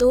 2